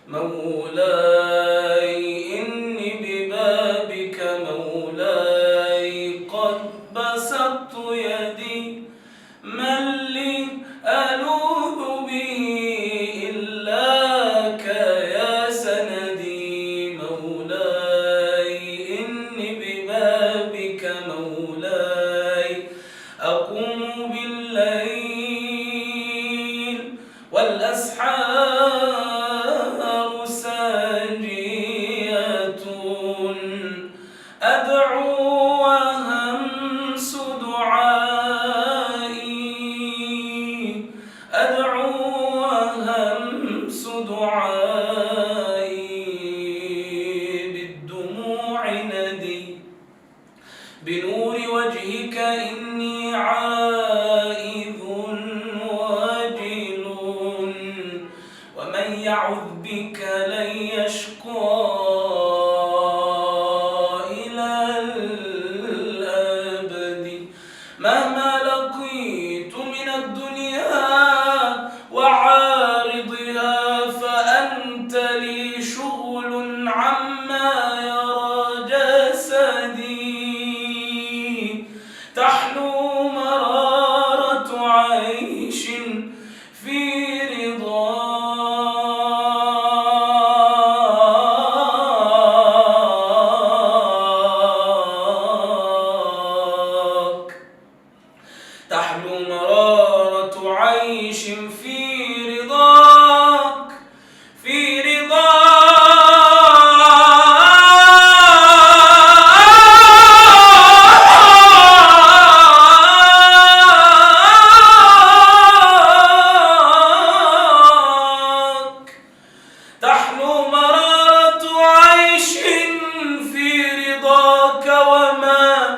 مولاي إني ببابك مولاي قد بسطت يدي من لي ألوذ به إلاك يا سندي مولاي إني ببابك مولاي أقوم بالليل والأسحار ساجية أدعو وهمس دعائي بالدموع ندي بنور وجهك إني عائذ وجل ومن يعذ بك لن يشقى إلى الأبد مهما لقيت من الدنيا وعارضها فأنت لي شغل عما يرى جسدي تحلو مرارة عيش في رضاك تحلو مرارة عيش في رضاك تحلو مرارة عيش في رضاك وما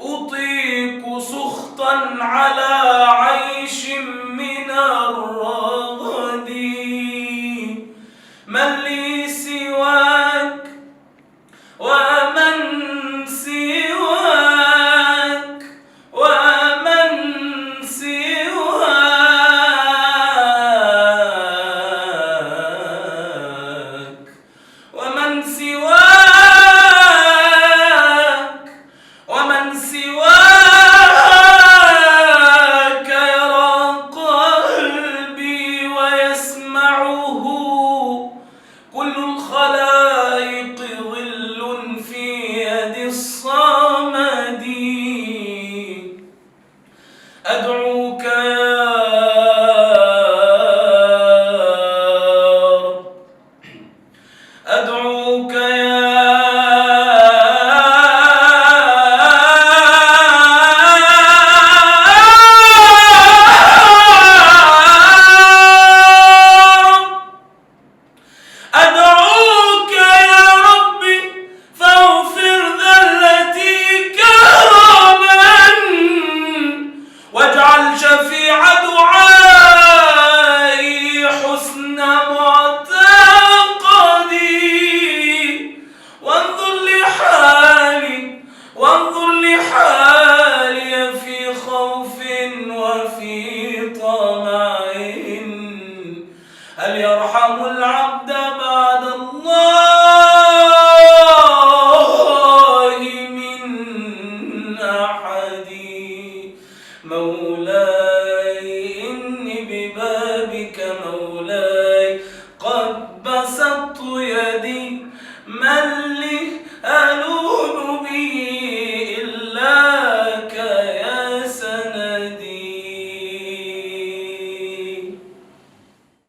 أطيق سخطا على عيش من الرغد من لي سواك ومن سواك ومن سواك ومن سواك ومن سواك يرى قلبي ويسمعه كل الخلائق ظل في يد الصمد أدعوك يا رب أدعوك أدعوك يا ربي فاغفر ذلتي كرما واجعل شفيع دعائي حسن معتقدي وانظر لحالي في خوف وفي طمع هل يرحم العبد بعد الله من أحد مولاي إني ببابك مولاي قد بسطت يدي من